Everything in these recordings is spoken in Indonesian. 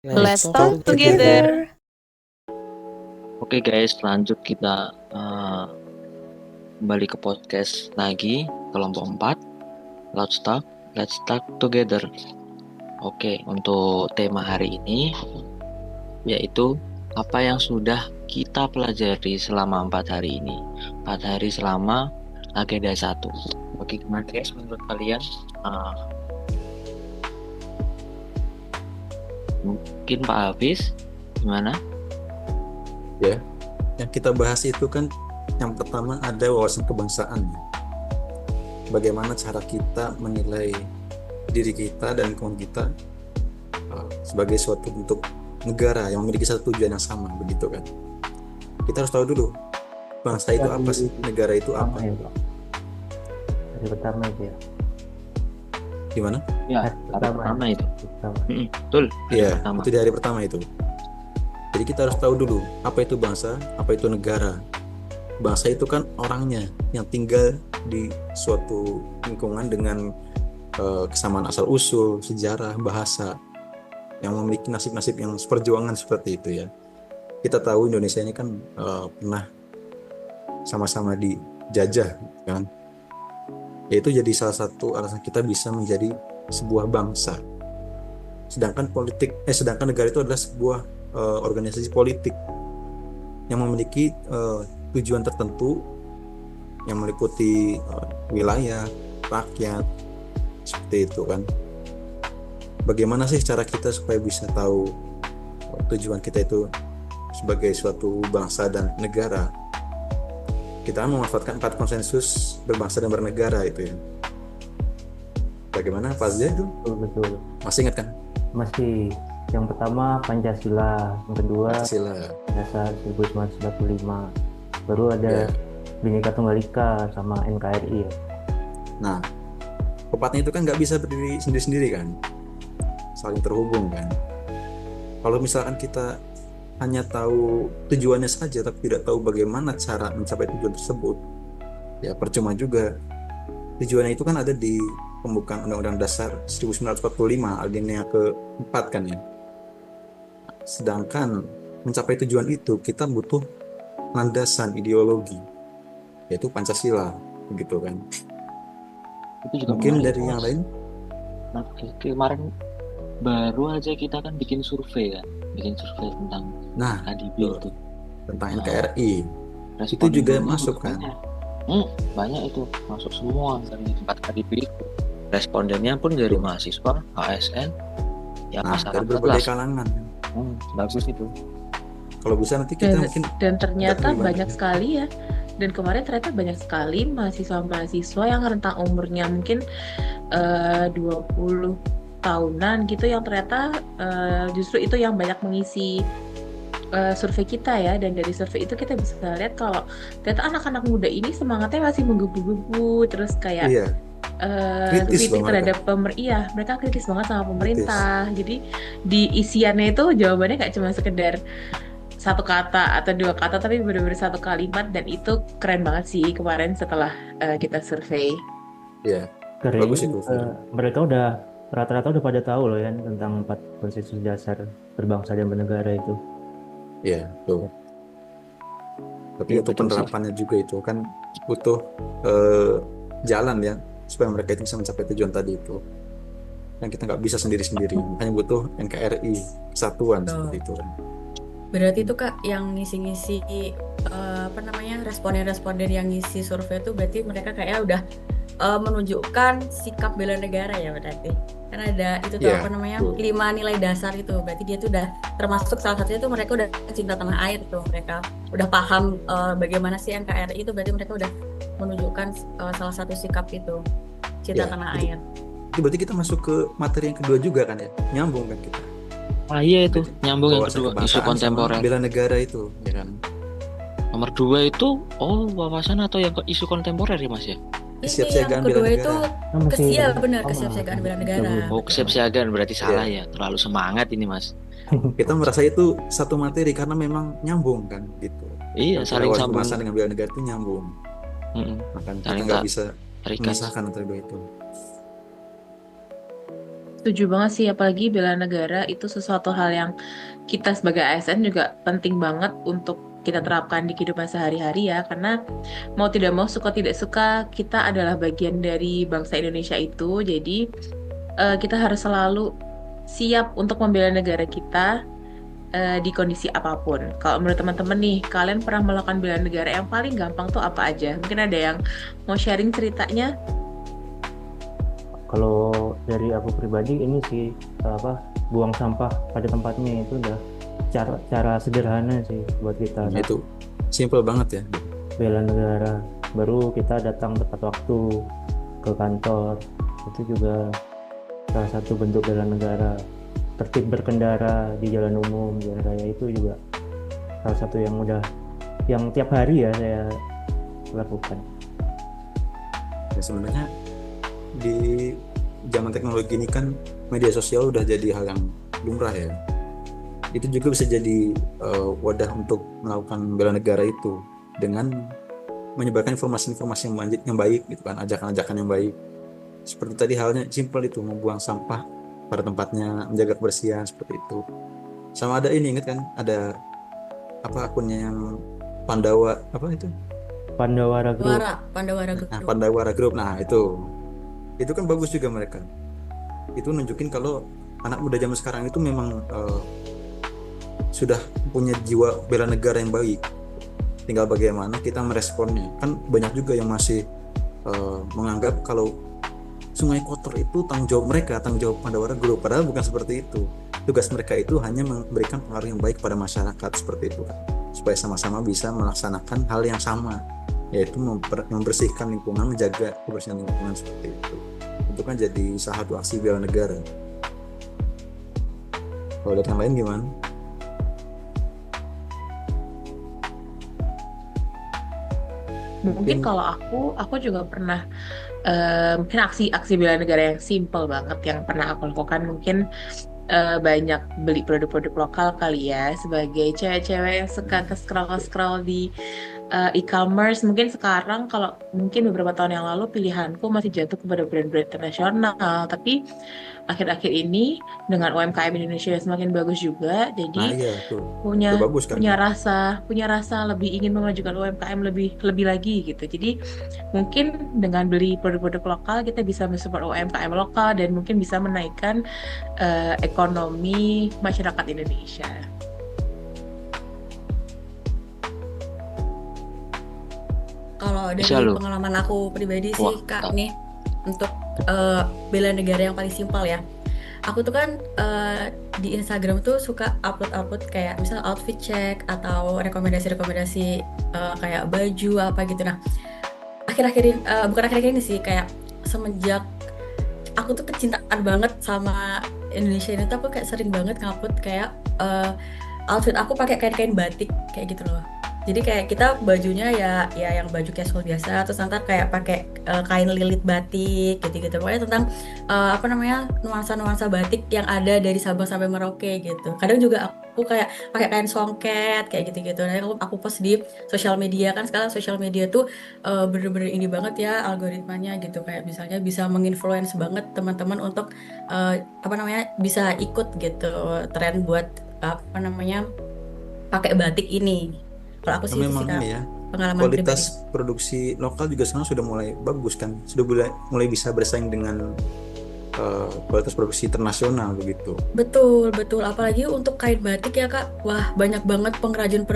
Let's talk together. Oke guys, lanjut kita kembali ke podcast lagi, kelompok 4. Let's talk together. Oke, untuk tema hari ini yaitu apa yang sudah kita pelajari selama 4 hari ini. 4 hari selama agenda 1. Oke, gimana guys menurut kalian? Mungkin Pak Hafiz, gimana? Ya, yang kita bahas itu kan yang pertama ada wawasan kebangsaan. Bagaimana cara kita menilai diri kita dan lingkungan kita sebagai suatu bentuk negara yang memiliki satu tujuan yang sama, begitu kan? Kita harus tahu dulu bangsa itu apa sih, negara itu apa. Hari pertama itu ya. Gimana? Ya, hari pertama itu. Betul. Iya, itu di hari pertama itu. Jadi kita harus tahu dulu apa itu bangsa, apa itu negara. Bangsa itu kan orangnya yang tinggal di suatu lingkungan dengan kesamaan asal usul, sejarah, bahasa, yang memiliki nasib-nasib yang seperjuangan seperti itu ya. Kita tahu Indonesia ini kan pernah sama-sama dijajah kan. Yaitu jadi salah satu alasan kita bisa menjadi sebuah bangsa. Sedangkan negara itu adalah sebuah organisasi politik yang memiliki tujuan tertentu yang meliputi wilayah, rakyat, seperti itu kan. Bagaimana sih cara kita supaya bisa tahu tujuan kita itu sebagai suatu bangsa dan negara? Kita memanfaatkan 4 konsensus berbangsa dan bernegara itu ya. Bagaimana Pak Zia itu? Betul. Masih ingat kan? Masih. Yang pertama Pancasila, yang kedua Pancasila. Dasar 1945. Baru ada Bhinneka Tunggal Ika sama NKRI ya. Nah, 4-nya itu kan nggak bisa berdiri sendiri-sendiri kan, saling terhubung kan. Kalau misalkan kita hanya tahu tujuannya saja tapi tidak tahu bagaimana cara mencapai tujuan tersebut, ya percuma juga. Tujuannya itu kan ada di pembukaan Undang-Undang Dasar 1945 alinea ke-4 kan ya. Sedangkan mencapai tujuan itu kita butuh landasan ideologi, yaitu Pancasila, begitu kan. Itu juga mungkin menarik, dari yang lain. Nah, kemarin baru aja kita kan bikin survei tentang KDB itu, tentang NKRI. Itu juga masuk kan? Banyak itu masuk semua dari 4 KDB itu. Respondennya pun dari mahasiswa, ASN, ya masyarakat dari berbagai kalangan. Bagus itu. Kalau bisa nanti kita mungkin. Dan ternyata banyak sekali ya. Dan kemarin ternyata banyak sekali mahasiswa-mahasiswa yang rentang umurnya mungkin 20 tahunan gitu, yang ternyata justru itu yang banyak mengisi survei kita ya. Dan dari survei itu kita bisa lihat kalau ternyata anak-anak muda ini semangatnya masih menggebu-gebu, terus kayak kritik terhadap mereka kritis banget sama pemerintah. Jadi di isiannya itu jawabannya nggak cuma sekedar satu kata atau 2 kata, tapi benar-benar satu kalimat. Dan itu keren banget sih kemarin setelah kita survei. Iya, keren. Bagus itu. Mereka rata-rata udah pada tahu loh ya tentang 4 konsensus dasar berbangsa dan bernegara itu. Iya, tuh. Tapi untuk penerapannya juga itu kan butuh jalan ya, supaya mereka itu bisa mencapai tujuan tadi itu. Dan kita nggak bisa sendiri-sendiri, makanya butuh NKRI, kesatuan seperti itu kan. Berarti itu Kak yang ngisi-ngisi responden-responden yang ngisi survei itu berarti mereka kayak udah menunjukkan sikap bela negara ya berarti. Kan ada itu tuh 5 nilai dasar itu. Berarti dia tuh udah termasuk salah satunya tuh mereka udah cinta tanah air tuh. Mereka udah paham bagaimana sih NKRI itu, berarti mereka udah menunjukkan salah satu sikap itu, cinta tanah air. Itu berarti kita masuk ke materi yang kedua juga kan ya. Nyambung kan kita. Iya itu nyambung yang kedua, isu kontemporer. Bela negara itu, ya kan. Nomor 2 itu wawasan atau yang isu kontemporer ya Mas ya? Kesiapsiagaan bela negara. Kesiapsiagaan bela negara. Kesiapsiagaan berarti salah ya. Terlalu semangat ini Mas. Kita merasa itu satu materi karena memang nyambung kan gitu. Iya, saling sambung. Wawasan dengan bela negara itu nyambung. Makanya kita nggak bisa memisahkan antara dua itu. Setuju banget sih, apalagi bela negara itu sesuatu hal yang kita sebagai ASN juga penting banget untuk kita terapkan di kehidupan sehari-hari ya, karena mau tidak mau, suka tidak suka, kita adalah bagian dari bangsa Indonesia itu, jadi kita harus selalu siap untuk membela negara kita di kondisi apapun. Kalau menurut teman-teman nih, kalian pernah melakukan bela negara yang paling gampang tuh apa aja? Mungkin ada yang mau sharing ceritanya? Kalau dari aku pribadi ini sih buang sampah pada tempatnya itu udah cara sederhana sih buat kita Itu simple banget ya. bela negara. Baru kita datang tepat waktu ke kantor, itu juga salah satu bentuk bela negara. Tertib berkendara di jalan umum, jalan raya itu juga salah satu yang tiap hari ya saya lakukan. Ya, sebenarnya di zaman teknologi ini kan media sosial udah jadi hal yang lumrah ya. Itu juga bisa jadi wadah untuk melakukan bela negara itu dengan menyebarkan informasi-informasi yang baik gitu kan, ajakan-ajakan yang baik. Seperti tadi halnya simpel itu, membuang sampah pada tempatnya, menjaga kebersihan seperti itu. Sama ada ini, ingat kan, ada akunnya yang Pandawa itu? Pandawara Group. Pandawara Group. Nah, Pandawara Group. Nah, itu kan bagus juga mereka. Itu nunjukin kalau anak muda zaman sekarang itu memang sudah punya jiwa bela negara yang baik. Tinggal bagaimana kita meresponnya. Kan banyak juga yang masih menganggap kalau sungai kotor itu tanggung jawab mereka, tanggung jawab Pandawara Group. Padahal bukan seperti itu. Tugas mereka itu hanya memberikan pengaruh yang baik pada masyarakat seperti itu kan. Supaya sama-sama bisa melaksanakan hal yang sama, yaitu membersihkan lingkungan, menjaga kebersihan lingkungan seperti itu. Itu kan jadi salah satu aksi bela negara. Kalau dari yang lain gimana? Mungkin kalau aku juga pernah mungkin aksi bela negara yang simple banget yang pernah aku lakukan, mungkin banyak beli produk-produk lokal kali ya, sebagai cewek-cewek yang suka scroll di e-commerce. Mungkin sekarang, kalau mungkin beberapa tahun yang lalu pilihanku masih jatuh kepada brand-brand internasional, tapi akhir-akhir ini dengan UMKM Indonesia yang semakin bagus juga, Nah jadi iya tuh, punya udah bagus kan? punya rasa lebih ingin memajukan UMKM lebih lagi gitu. Jadi mungkin dengan beli produk-produk lokal kita bisa mensupport UMKM lokal dan mungkin bisa menaikkan ekonomi masyarakat Indonesia. Kalau dari Bisa loh. pengalaman aku pribadi Wah, sih Kak nih, untuk bela negara yang paling simpel ya. Aku tuh kan di Instagram tuh suka upload kayak misal outfit check atau rekomendasi kayak baju apa gitu. Nah, akhir-akhir ini, bukan akhir-akhir ini sih, kayak semenjak aku tuh kecintaan banget sama Indonesia ini tuh aku kayak sering banget ngupload kayak outfit aku pakai kain-kain batik kayak gitu loh. Jadi kayak kita bajunya ya yang baju casual biasa, terus nanti kayak pakai kain lilit batik gitu-gitu. Pokoknya tentang nuansa-nuansa batik yang ada dari Sabang sampai Merauke gitu. Kadang juga aku kayak pakai kain songket kayak gitu-gitu. Nah, aku post di sosial media. Kan sekarang sosial media tuh bener-bener ini banget ya algoritmanya gitu. Kayak misalnya bisa menginfluence banget teman-teman untuk bisa ikut gitu tren buat pakai batik ini. Kalau aku sih itu sih Memang Kak, ini ya, pengalaman pribadi. kualitas produksi lokal juga sekarang sudah mulai bagus kan, sudah mulai bisa bersaing dengan kualitas produksi internasional begitu. Betul, apalagi untuk kain batik ya Kak. Wah, banyak banget pengrajin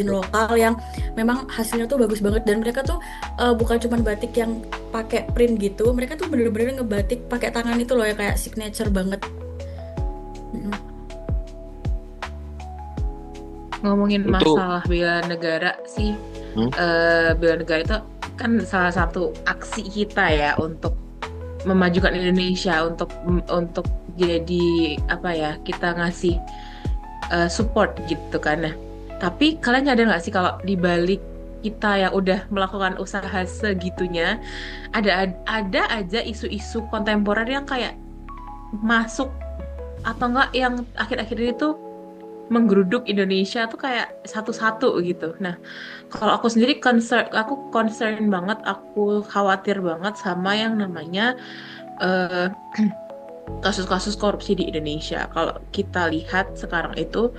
lokal yang memang hasilnya tuh bagus banget, dan mereka tuh bukan cuma batik yang pakai print gitu, mereka tuh bener-bener ngebatik pakai tangan itu loh ya, kayak signature banget. Ngomongin Itu- masalah bela negara sih, bela negara itu kan salah satu aksi kita ya untuk memajukan Indonesia, untuk jadi kita ngasih support gitu kan. Nah, tapi kalian nyadar nggak sih kalau di balik kita yang udah melakukan usaha segitunya, ada aja isu-isu kontemporer yang kayak masuk atau enggak yang akhir-akhir ini tuh menggeruduk Indonesia tuh kayak satu-satu gitu. Nah, kalau aku sendiri concern banget, aku khawatir banget sama yang namanya kasus-kasus korupsi di Indonesia. Kalau kita lihat sekarang itu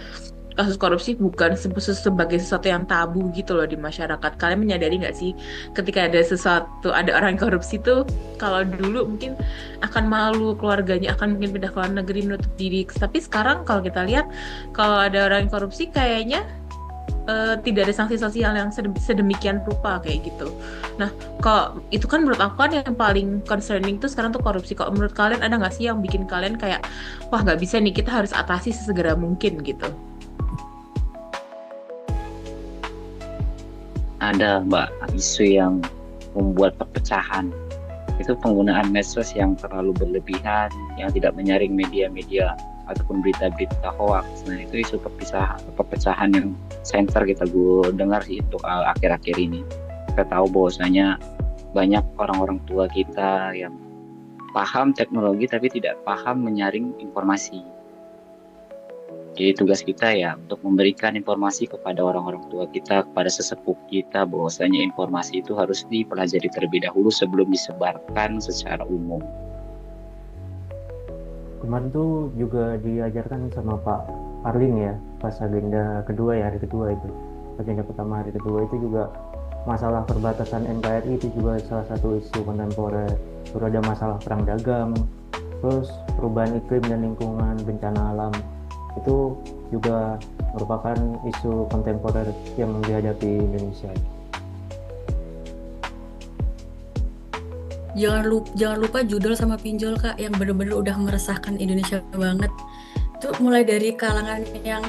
kasus korupsi bukan sebagai sesuatu yang tabu gitu loh di masyarakat. Kalian menyadari nggak sih ketika ada orang yang korupsi tuh, kalau dulu mungkin akan malu keluarganya, akan mungkin pindah ke luar negeri menutup diri. Tapi sekarang kalau kita lihat, kalau ada orang yang korupsi kayaknya tidak ada sanksi sosial yang sedemikian rupa kayak gitu. Nah, kalau itu kan menurut aku kan yang paling concerning tuh sekarang tuh korupsi. Kalau menurut kalian ada nggak sih yang bikin kalian kayak, wah nggak bisa nih, kita harus atasi sesegera mungkin gitu? Ada Mbak isu yang membuat perpecahan. Itu penggunaan medsos yang terlalu berlebihan, yang tidak menyaring media-media ataupun berita-berita hoax. Nah, itu isu perpecahan yang center kita dengar sih untuk akhir-akhir ini. Kita tahu bahwasanya banyak orang-orang tua kita yang paham teknologi tapi tidak paham menyaring informasi. Jadi tugas kita ya untuk memberikan informasi kepada orang-orang tua kita, kepada sesepuh kita, bahwasanya informasi itu harus dipelajari terlebih dahulu sebelum disebarkan secara umum. Kemarin tuh juga diajarkan sama Pak Arlin ya, pas agenda kedua ya, hari kedua itu. Agenda pertama hari kedua itu juga masalah perbatasan NKRI itu juga salah satu isu kontemporer. Terus ada masalah perang dagang, terus perubahan iklim dan lingkungan, bencana alam. Itu juga merupakan isu kontemporer yang dihadapi Indonesia. Jangan lupa judul sama pinjol Kak, yang bener-bener udah meresahkan Indonesia banget. Itu mulai dari kalangan yang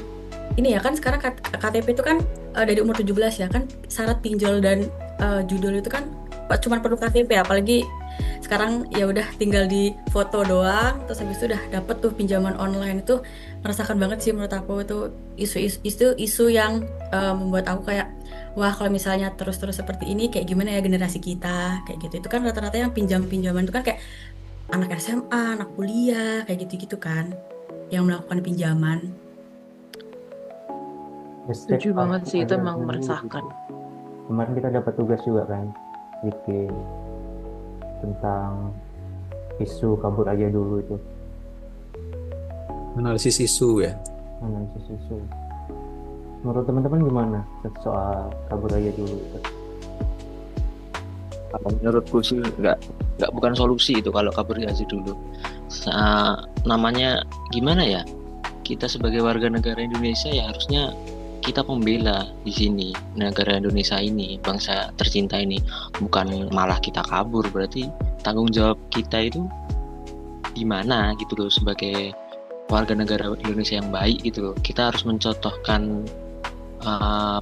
ini ya kan, sekarang KTP itu kan dari umur 17 ya kan, syarat pinjol dan judul itu kan cuma perlu KTP, apalagi sekarang ya udah tinggal di foto doang, terus habis itu udah dapet tuh pinjaman online. Itu merasakan banget sih menurut aku. Itu isu yang membuat aku kayak, wah kalau misalnya terus-terus seperti ini kayak gimana ya generasi kita kayak gitu. Itu kan rata-rata yang pinjaman itu kan kayak anak SMA, anak kuliah kayak gitu-gitu kan yang melakukan pinjaman. Setuju banget sih, itu emang meresahkan. Kemarin kita dapat tugas juga kan, bikin tentang isu kabur aja dulu itu. Analisis isu ya. Analisis isu. Menurut teman-teman gimana soal kabur aja dulu itu? Kalau menurutku sih bukan solusi itu kalau kabur aja dulu. Namanya gimana ya? Kita sebagai warga negara Indonesia ya harusnya kita membela di sini negara Indonesia ini, bangsa tercinta ini, bukan malah kita kabur. Berarti tanggung jawab kita itu di mana gitu loh, sebagai warga negara Indonesia yang baik gitu loh. Kita harus mencontohkan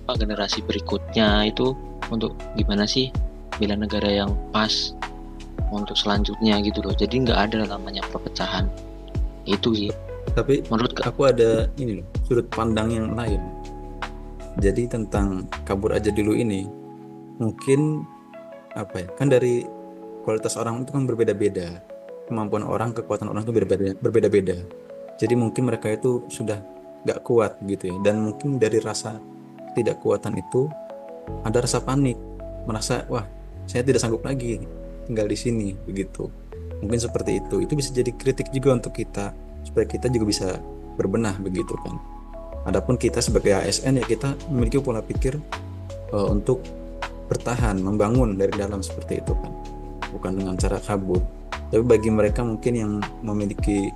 generasi berikutnya itu untuk gimana sih bela negara yang pas untuk selanjutnya gitu loh. Jadi nggak ada namanya perpecahan itu sih. Tapi menurut aku ada ini loh, sudut pandang yang lain. Jadi tentang kabur aja dulu ini, mungkin kan dari kualitas orang itu kan berbeda-beda, kemampuan orang, kekuatan orang itu berbeda-beda. Jadi mungkin mereka itu sudah gak kuat gitu ya, dan mungkin dari rasa tidak kuatan itu ada rasa panik, merasa wah saya tidak sanggup lagi tinggal di sini begitu. Mungkin seperti itu bisa jadi kritik juga untuk kita, supaya kita juga bisa berbenah begitu kan. Adapun kita sebagai ASN ya kita memiliki pola pikir untuk bertahan, membangun dari dalam seperti itu kan, bukan dengan cara kabur. Tapi bagi mereka mungkin yang memiliki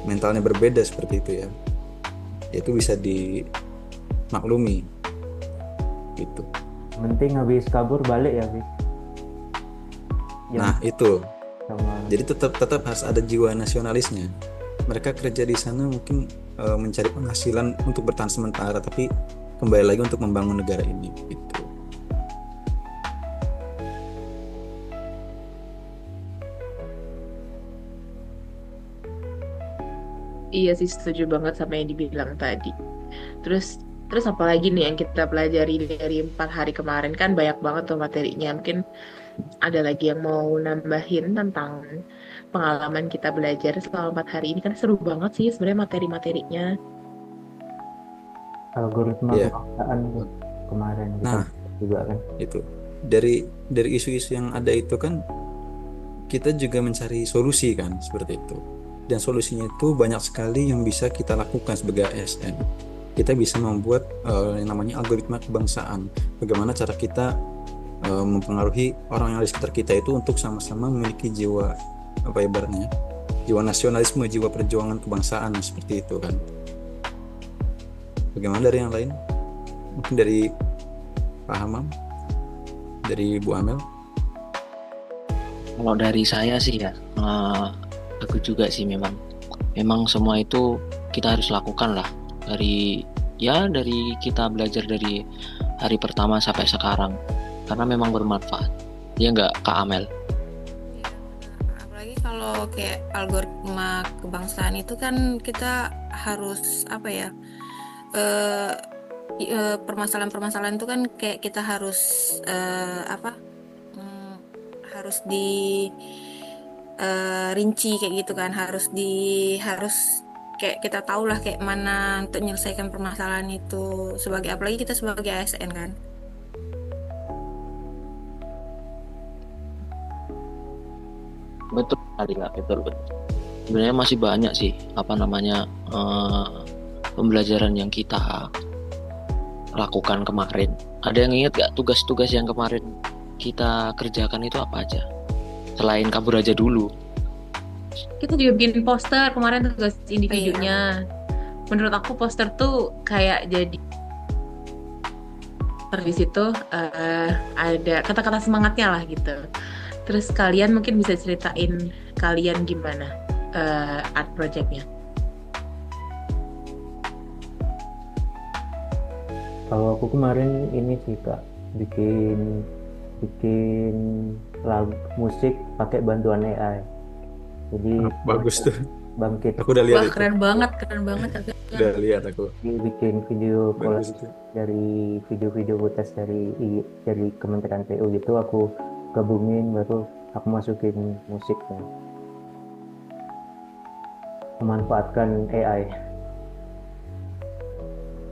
mentalnya berbeda seperti itu ya, itu bisa dimaklumi gitu. Penting habis kabur balik ya sih. Nah itu sama. Jadi tetap harus ada jiwa nasionalisnya. Mereka kerja di sana mungkin mencari penghasilan untuk bertahan sementara, tapi kembali lagi untuk membangun negara ini gitu. Iya sih, setuju banget sama yang dibilang tadi. Terus apa lagi nih yang kita pelajari dari 4 hari kemarin? Kan banyak banget tuh materinya. Mungkin ada lagi yang mau nambahin tentang pengalaman kita belajar selama 4 hari ini. Kan seru banget sih sebenarnya materi-materinya. Algoritma kebangsaan kemarin kita juga kan. Itu dari isu-isu yang ada itu kan kita juga mencari solusi kan, seperti itu. Dan solusinya itu banyak sekali yang bisa kita lakukan sebagai ASN. Kita bisa membuat yang namanya algoritma kebangsaan. Bagaimana cara kita mempengaruhi orang yang ada di sekitar kita itu untuk sama-sama memiliki jiwa apa ibaratnya, jiwa nasionalisme, jiwa perjuangan kebangsaan seperti itu kan. Bagaimana dari yang lain? Mungkin dari Pak Hamam, dari Bu Amel. Kalau dari saya sih ya, aku juga sih memang semua itu kita harus lakukan lah dari kita belajar dari hari pertama sampai sekarang, karena memang bermanfaat. Ya nggak, Kak Amel? Apalagi kalau kayak algoritma kebangsaan itu kan kita harus apa ya, permasalahan-permasalahan itu kan kayak kita harus harus di rinci kayak gitu kan, harus kayak kita tahu lah kayak mana untuk menyelesaikan permasalahan itu, apalagi kita sebagai ASN kan. Betul sekali, Kak. Betul. Sebenarnya masih banyak sih pembelajaran yang kita lakukan kemarin. Ada yang ingat gak tugas-tugas yang kemarin kita kerjakan itu apa aja? Selain kabur aja dulu. Kita juga bikin poster kemarin, tugas individunya. Menurut aku poster tuh kayak jadi di situ ada kata-kata semangatnya lah gitu. Terus kalian mungkin bisa ceritain kalian gimana art projectnya. Kalau aku kemarin ini sih Kak, bikin lagu musik pakai bantuan AI. Jadi Bagus tuh. bangkit. Aku udah lihat Wah, itu. keren banget. Udah lihat aku. Bikin video Bagus collage itu. dari video-video footage dari Kementerian PU gitu, aku gabungin, baru aku masukin musiknya, memanfaatkan AI.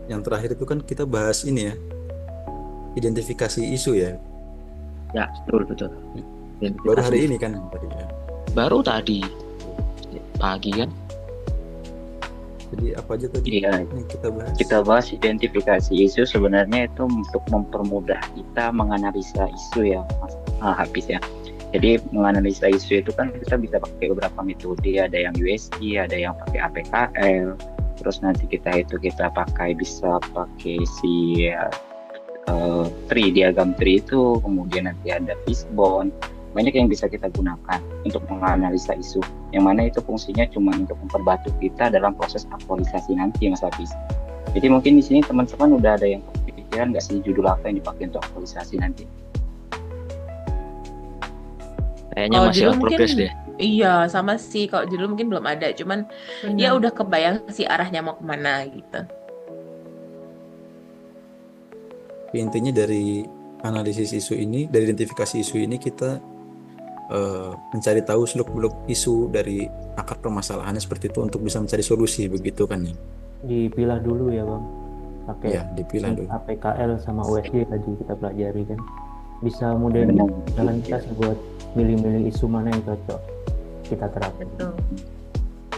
Yang terakhir itu kan kita bahas ini ya, identifikasi isu ya. Ya, betul. Baru hari ini kan tadi ya. Baru tadi pagi kan. Jadi apa aja tadi Iya, yang kita bahas? kita bahas identifikasi isu. Sebenarnya itu untuk mempermudah kita menganalisa isu ya, Mas Hafiz ya. Jadi menganalisa isu itu kan kita bisa pakai beberapa metode, ada yang USG, ada yang pakai APKL. Terus nanti kita bisa pakai si diagram tree itu, kemudian nanti ada fishbone. Banyak yang bisa kita gunakan untuk menganalisa isu, yang mana itu fungsinya cuma untuk memperbantu kita dalam proses aktualisasi nanti, Mas Hafiz. Jadi mungkin di sini teman-teman udah ada yang kepikiran nggak sih judul apa yang dipakai untuk aktualisasi nanti? Kayaknya Kalau masih judul on progress mungkin deh. iya sama sih, kalau judul mungkin belum ada, cuman ya udah kebayang sih arahnya mau kemana gitu. Intinya dari analisis isu ini, dari identifikasi isu ini kita mencari tahu seluk-beluk isu dari akar permasalahannya seperti itu untuk bisa mencari solusi, begitu kan ya? Dipilah dulu ya Bang, pakai Ya, dipilah dulu. APKL sama USG tadi kita pelajari kan, bisa mudahin jalan kita sih buat milih-milih isu mana yang cocok kita terapkan. Betul.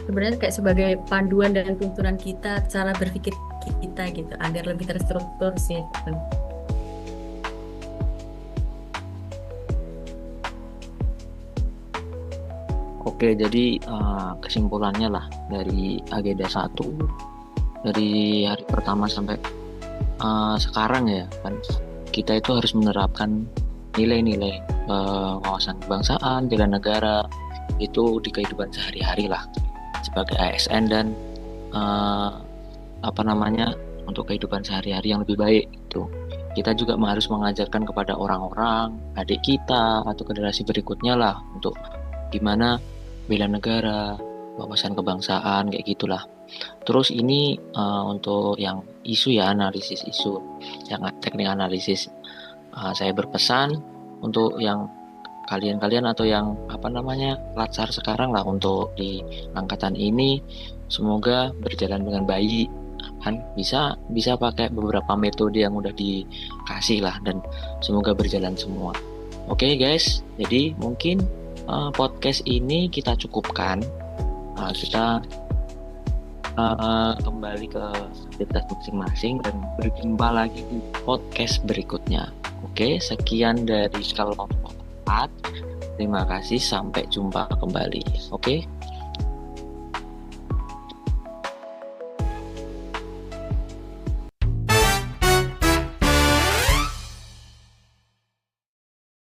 Sebenarnya kayak sebagai panduan dan tuntunan kita, cara berpikir kita gitu, agar lebih terstruktur sih. Oke, jadi kesimpulannya lah dari agenda 1 dari hari pertama sampai sekarang ya kan, kita itu harus menerapkan nilai-nilai wawasan kebangsaan, bela negara itu di kehidupan sehari-hari lah sebagai ASN, dan untuk kehidupan sehari-hari yang lebih baik gitu. Kita juga harus mengajarkan kepada orang-orang, adik kita atau generasi berikutnya lah, untuk gimana bela negara, wawasan kebangsaan, kayak gitulah. Terus ini untuk yang isu ya, analisis isu, yang teknik analisis, saya berpesan untuk yang kalian atau yang latsar sekarang lah untuk di angkatan ini, semoga berjalan dengan baik kan, bisa pakai beberapa metode yang udah dikasih lah, dan semoga berjalan semua. Oke guys, jadi mungkin podcast ini kita cukupkan. Kita kembali ke aktivitas masing-masing dan berjumpa lagi di podcast berikutnya. Oke, sekian dari kelompok 4. Terima kasih, sampai jumpa kembali. Oke.